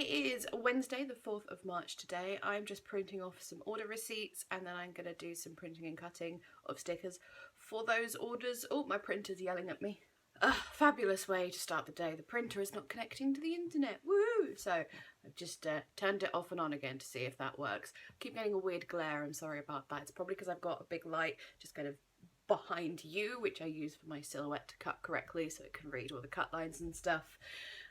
is Wednesday, the 4th of March today. I'm just printing off some order receipts and then I'm going to do some printing and cutting of stickers for those orders. Oh, my printer's yelling at me. Fabulous way to start the day. The printer is not connecting to the internet. Woo! So I've just turned it off and on again to see if that works. I keep getting a weird glare. I'm sorry about that. It's probably because I've got a big light just kind of behind you, which I use for my silhouette to cut correctly so it can read all the cut lines and stuff.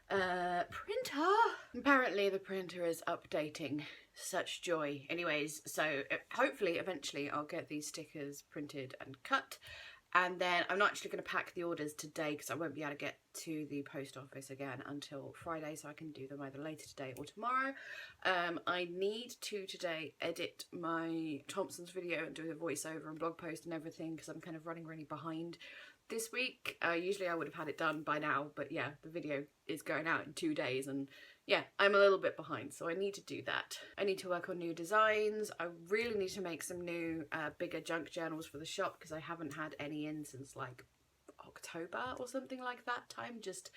Printer! Apparently the printer is updating. Such joy. Anyways, so hopefully eventually I'll get these stickers printed and cut. And then I'm not actually going to pack the orders today because I won't be able to get to the post office again until Friday, so I can do them either later today or tomorrow. I need to today edit my Thompson's video and do the voiceover and blog post and everything because I'm kind of running really behind this week. Usually I would have had it done by now, but yeah, the video is going out in 2 days and yeah, I'm a little bit behind, so I need to do that. I need to work on new designs. I really need to make some new bigger junk journals for the shop because I haven't had any in since like October or something like that. Time just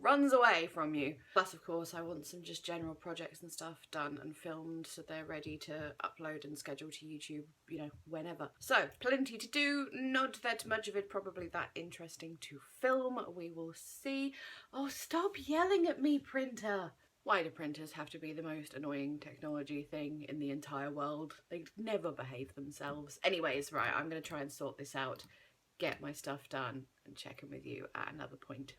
runs away from you. Plus, of course, I want some just general projects and stuff done and filmed so they're ready to upload and schedule to YouTube, you know, whenever. So, plenty to do. Not that much of it probably that interesting to film. We will see. Oh, stop yelling at me, printer. Why do printers have to be the most annoying technology thing in the entire world? They never behave themselves. Anyways, right, I'm going to try and sort this out, get my stuff done, and check in with you at another point.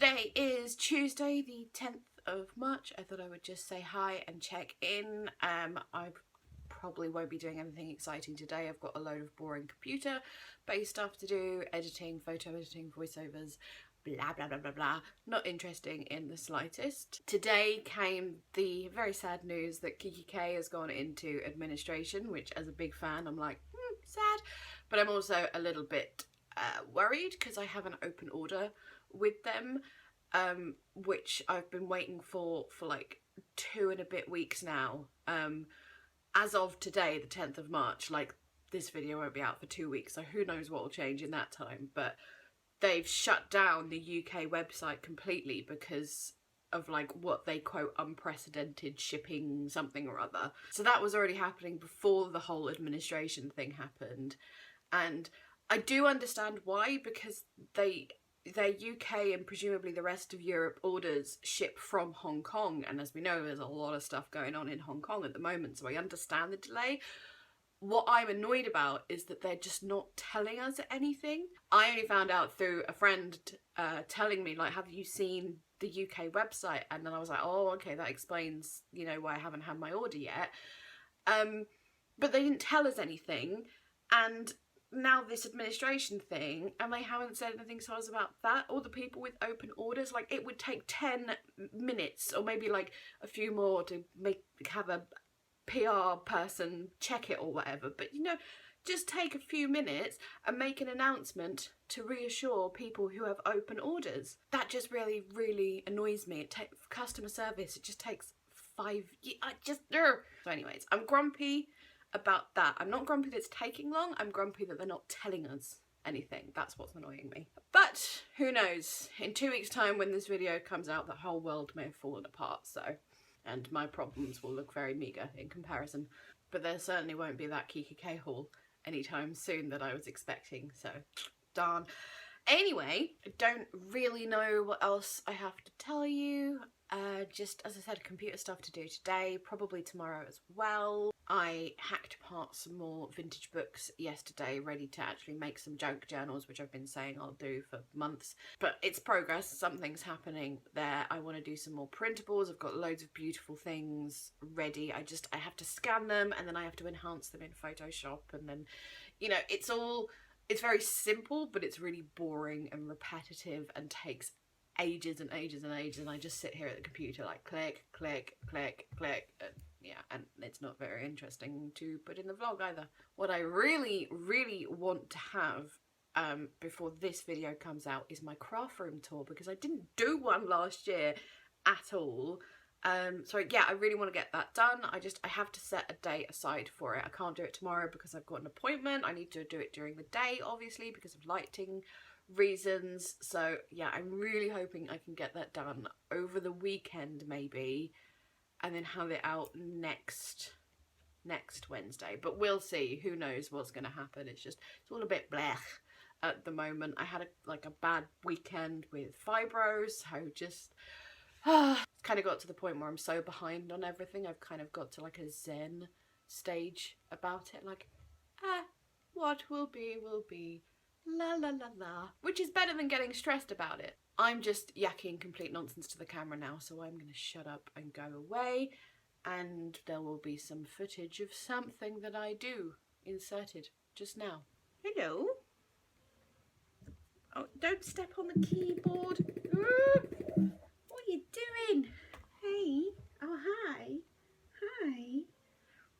Today is Tuesday the 10th of March. I thought I would just say hi and check in. I probably won't be doing anything exciting today. I've got a load of boring computer based stuff to do, editing, photo editing, voiceovers, blah blah blah blah blah. Not interesting in the slightest. Today came the very sad news that Kiki K has gone into administration, which as a big fan I'm like, sad, but I'm also a little bit worried because I have an open order with them, which I've been waiting for like 2 and a bit weeks now. As of today, the 10th of March, like this video won't be out for 2 weeks, so who knows what will change in that time, but they've shut down the UK website completely because of like what they quote unprecedented shipping something or other. So that was already happening before the whole administration thing happened, and I do understand why, because their UK and presumably the rest of Europe orders ship from Hong Kong, and as we know there's a lot of stuff going on in Hong Kong at the moment, so I understand the delay. What I'm annoyed about is that they're just not telling us anything. I only found out through a friend telling me, like, have you seen the UK website? And then I was like, oh, okay, that explains, you know, why I haven't had my order yet. But they didn't tell us anything, and now this administration thing, and they haven't said anything to us about that, or the people with open orders. Like, it would take 10 minutes or maybe like a few more to have a PR person check it or whatever, but you know, just take a few minutes and make an announcement to reassure people who have open orders. That just really, really annoys me. Customer service, it just takes 5 years. So anyways, I'm grumpy about that. I'm not grumpy that it's taking long, I'm grumpy that they're not telling us anything. That's what's annoying me. But who knows, in 2 weeks time when this video comes out, the whole world may have fallen apart, so, and my problems will look very meagre in comparison. But there certainly won't be that Kiki K haul anytime soon that I was expecting, so darn. Anyway, I don't really know what else I have to tell you. Just, as I said, computer stuff to do today, probably tomorrow as well. I hacked apart some more vintage books yesterday, ready to actually make some junk journals, which I've been saying I'll do for months. But it's progress, something's happening there. I want to do some more printables. I've got loads of beautiful things ready. I have to scan them, and then I have to enhance them in Photoshop, and then, you know, it's very simple, but it's really boring and repetitive and takes ages and ages and ages, and I just sit here at the computer like click, click, click, click, and yeah, and it's not very interesting to put in the vlog either. What I really, really want to have before this video comes out is my craft room tour, because I didn't do one last year at all. So yeah, I really want to get that done. I have to set a day aside for it. I can't do it tomorrow because I've got an appointment. I need to do it during the day, obviously, because of lighting reasons. So yeah, I'm really hoping I can get that done over the weekend maybe, and then have it out next Wednesday. But we'll see, who knows what's going to happen. It's all a bit blech at the moment. I had a bad weekend with fibro, so just it's kind of got to the point where I'm so behind on everything. I've kind of got to like a zen stage about it, like what will be will be, la la la la, which is better than getting stressed about it. I'm just yakking complete nonsense to the camera now, so I'm gonna shut up and go away, and there will be some footage of something that I do inserted just now. Hello. Oh, don't step on the keyboard. What are you doing? Hey. Oh, hi. Hi.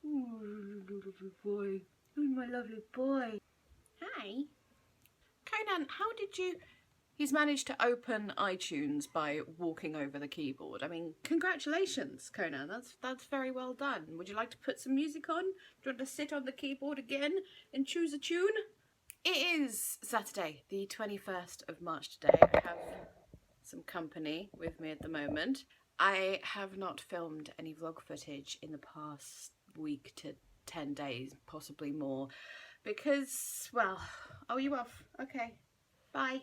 Oh, lovely boy. Oh, my lovely boy. Hi. Conan, how did you... He's managed to open iTunes by walking over the keyboard. I mean, congratulations, Conan. That's very well done. Would you like to put some music on? Do you want to sit on the keyboard again and choose a tune? It is Saturday, the 21st of March today. I have some company with me at the moment. I have not filmed any vlog footage in the past week to 10 days, possibly more, because, well, oh, you off? Okay, bye.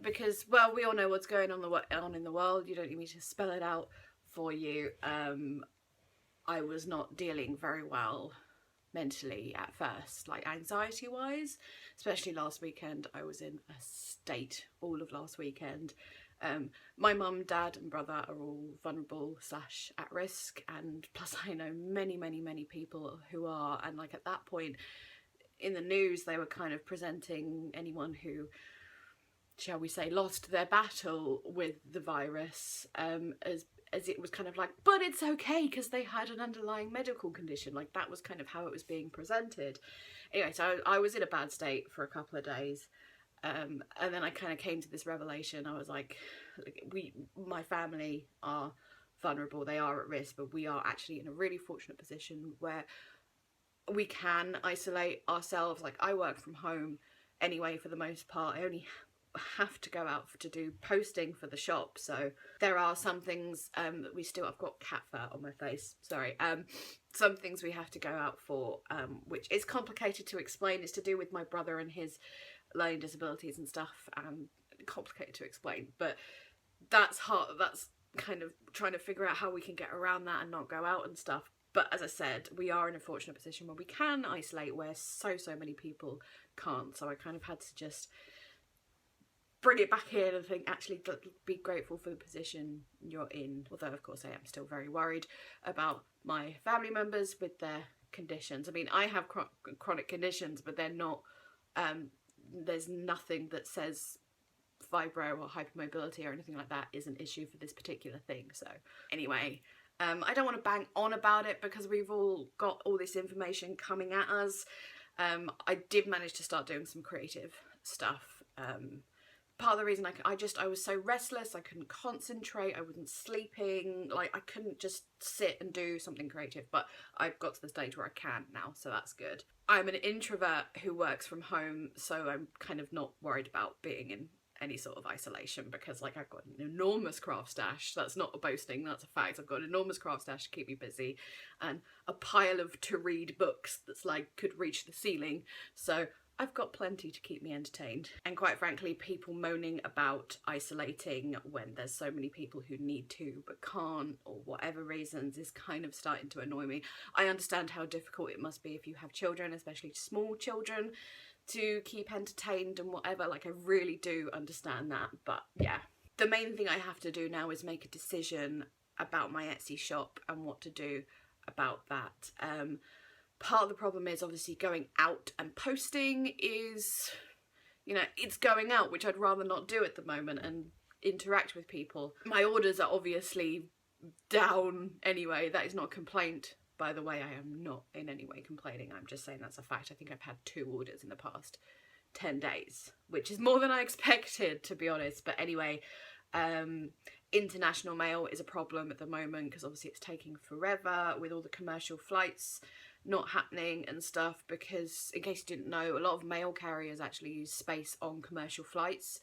Because, well, we all know what's going on in the world. You don't need me to spell it out for you. I was not dealing very well mentally at first, like anxiety wise, especially last weekend. I was in a state all of last weekend, My mum, dad and brother are all vulnerable / at risk, and plus I know many people who are, and like at that point in the news they were kind of presenting anyone who, shall we say, lost their battle with the virus as it was kind of like, but it's okay because they had an underlying medical condition. Like that was kind of how it was being presented. Anyway, so I was in a bad state for a couple of days. And then I kind of came to this revelation. I was like, my family are vulnerable, they are at risk, but we are actually in a really fortunate position where we can isolate ourselves. Like I work from home anyway for the most part. I only have to go out to do posting for the shop, so there are some things that we still, I've got cat fur on my face, sorry, some things we have to go out for, which is complicated to explain. It's to do with my brother and his learning disabilities and stuff, and complicated to explain, but that's hard. That's kind of trying to figure out how we can get around that and not go out and stuff. But as I said, we are in a fortunate position where we can isolate, where so many people can't. So I kind of had to just bring it back in and think, actually, be grateful for the position you're in. Although, of course, I am still very worried about my family members with their conditions. I mean, I have chronic conditions, but they're not, there's nothing that says fibro or hypermobility or anything like that is an issue for this particular thing. So anyway, I don't want to bang on about it because we've all got all this information coming at us. I did manage to start doing some creative stuff. Part of the reason I was so restless, I couldn't concentrate, I wasn't sleeping, like I couldn't just sit and do something creative, but I've got to the stage where I can now, so that's good. I'm an introvert who works from home, so I'm kind of not worried about being in any sort of isolation, because like I've got an enormous craft stash. That's not a boasting, that's a fact. I've got an enormous craft stash to keep me busy, and a pile of to read books that's like could reach the ceiling, so I've got plenty to keep me entertained. And quite frankly, people moaning about isolating when there's so many people who need to but can't, or whatever reasons, is kind of starting to annoy me. I understand how difficult it must be if you have children, especially small children, to keep entertained and whatever. Like I really do understand that, but yeah. The main thing I have to do now is make a decision about my Etsy shop and what to do about that. Part of the problem is obviously going out and posting is, you know, it's going out, which I'd rather not do at the moment, and interact with people. My orders are obviously down anyway. That is not a complaint, by the way. I am not in any way complaining. I'm just saying that's a fact. I think I've had 2 orders in the past 10 days, which is more than I expected, to be honest. But anyway, international mail is a problem at the moment because obviously it's taking forever with all the commercial flights not happening and stuff, because in case you didn't know, a lot of mail carriers actually use space on commercial flights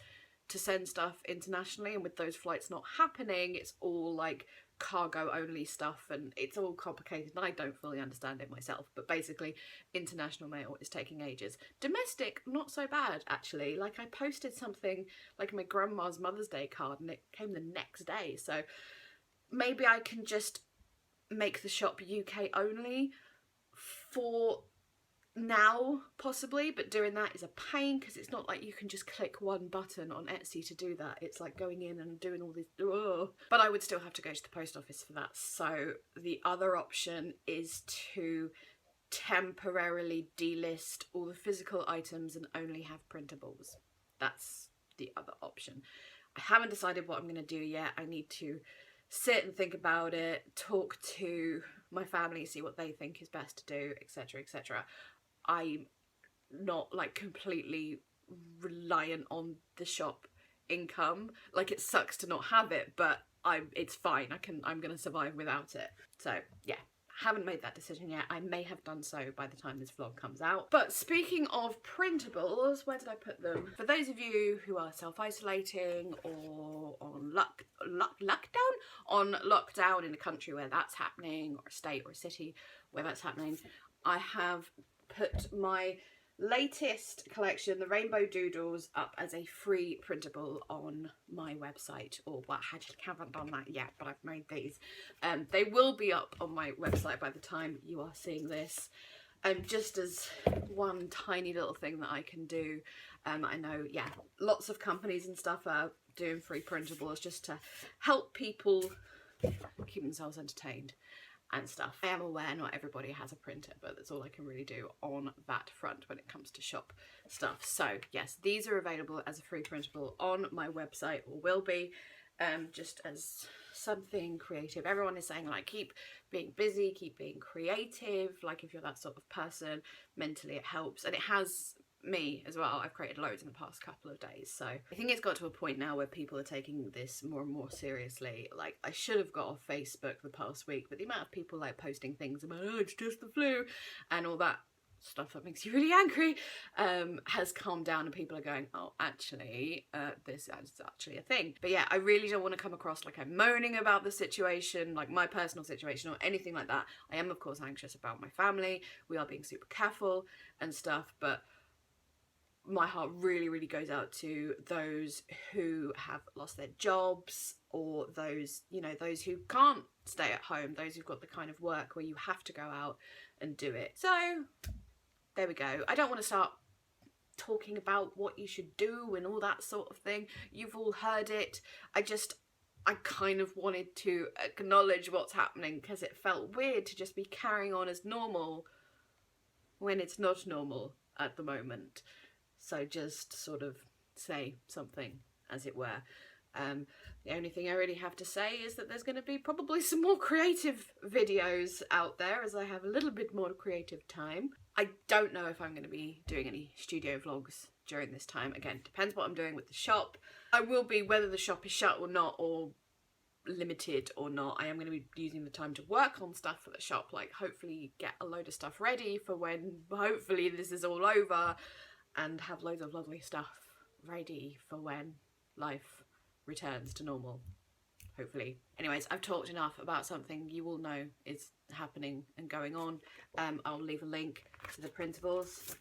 to send stuff internationally, and with those flights not happening, it's all like cargo only stuff, and it's all complicated and I don't fully understand it myself. But basically international mail is taking ages. Domestic, not so bad actually. Like I posted something like my grandma's Mother's Day card and it came the next day, so maybe I can just make the shop UK only for now, possibly, but doing that is a pain because it's not like you can just click one button on Etsy to do that. It's like going in and doing all this, but I would still have to go to the post office for that. So the other option is to temporarily delist all the physical items and only have printables. That's the other option. I haven't decided what I'm going to do yet. I need to sit and think about it, talk to my family, see what they think is best to do, etc, etc. I'm not like completely reliant on the shop income. Like it sucks to not have it, but it's fine. I'm gonna survive without it. So yeah, haven't made that decision yet. I may have done so by the time this vlog comes out. But speaking of printables, where did I put them? For those of you who are self-isolating or on lockdown in a country where that's happening, or a state or a city where that's happening, I have put my latest collection, the Rainbow Doodles, up as a free printable on my website. Or well, I haven't done that yet, but I've made these. They will be up on my website by the time you are seeing this. Just as one tiny little thing that I can do. I know, yeah, lots of companies and stuff are doing free printables just to help people keep themselves entertained and stuff. I am aware not everybody has a printer, but that's all I can really do on that front when it comes to shop stuff. So yes, these are available as a free printable on my website, or will be, just as something creative. Everyone is saying like keep being busy, keep being creative, like if you're that sort of person, mentally it helps, and it has me as well. I've created loads in the past couple of days, so I think it's got to a point now where people are taking this more and more seriously. Like, I should have got off Facebook the past week, but the amount of people like posting things about, oh, it's just the flu and all that stuff that makes you really angry, has calmed down, and people are going, oh, actually, this is actually a thing. But yeah, I really don't want to come across like I'm moaning about the situation, like my personal situation or anything like that. I am of course anxious about my family. We are being super careful and stuff, but my heart really, really goes out to those who have lost their jobs, or those, you know, those who can't stay at home, those who've got the kind of work where you have to go out and do it. So there we go. I don't want to start talking about what you should do and all that sort of thing. You've all heard it. I kind of wanted to acknowledge what's happening, because it felt weird to just be carrying on as normal when it's not normal at the moment. So just sort of say something, as it were. The only thing I really have to say is that there's going to be probably some more creative videos out there as I have a little bit more creative time. I don't know if I'm going to be doing any studio vlogs during this time. Again, depends what I'm doing with the shop. I will be, whether the shop is shut or not, or limited or not. I am going to be using the time to work on stuff for the shop, like hopefully get a load of stuff ready for when hopefully this is all over, and have loads of lovely stuff ready for when life returns to normal, hopefully. Anyways, I've talked enough about something you all know is happening and going on. I'll leave a link to the printables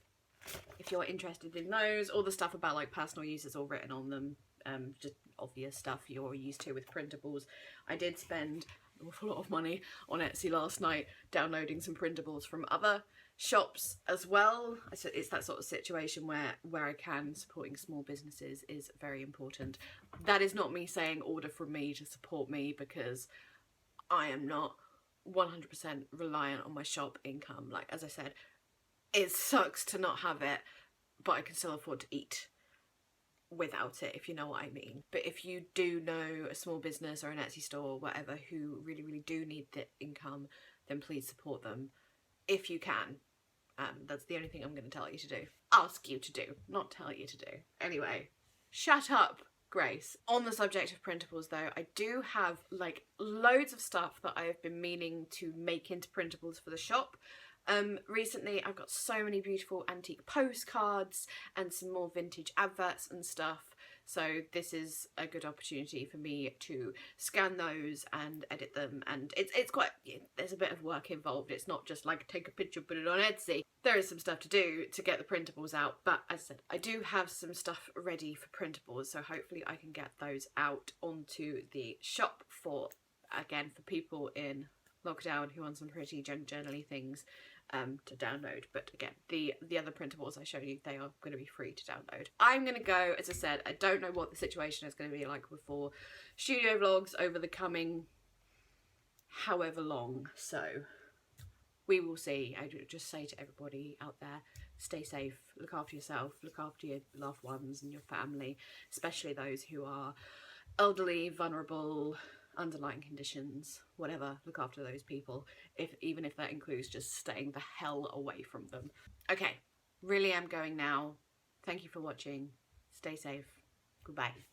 if you're interested in those. All the stuff about like personal use is all written on them, just obvious stuff you're used to with printables. I did spend an awful lot of money on Etsy last night downloading some printables from other shops as well. It's that sort of situation where I can, supporting small businesses is very important. That is not me saying order from me to support me, because I am not 100% reliant on my shop income. Like, as I said, it sucks to not have it, but I can still afford to eat without it, if you know what I mean. But if you do know a small business or an Etsy store or whatever who really, really do need the income, then please support them if you can. That's the only thing I'm going to tell you to do. Ask you to do, not tell you to do. Anyway, shut up, Grace. On the subject of printables though, I do have like loads of stuff that I have been meaning to make into printables for the shop. Recently I've got so many beautiful antique postcards and some more vintage adverts and stuff. So this is a good opportunity for me to scan those and edit them, and it's quite, there's a bit of work involved. It's not just like take a picture, put it on Etsy. There is some stuff to do to get the printables out, but as I said, I do have some stuff ready for printables, so hopefully I can get those out onto the shop for, again, for people in lockdown who want some pretty journaly things to download. But again, the other printables I showed you, they are going to be free to download. I'm going to go, as I said, I don't know what the situation is going to be like before studio vlogs over the coming however long, so we will see. I just say to everybody out there, stay safe, look after yourself, look after your loved ones and your family, especially those who are elderly, vulnerable, underlying conditions, whatever. Look after those people, even if that includes just staying the hell away from them. Okay, really am going now. Thank you for watching. Stay safe. Goodbye.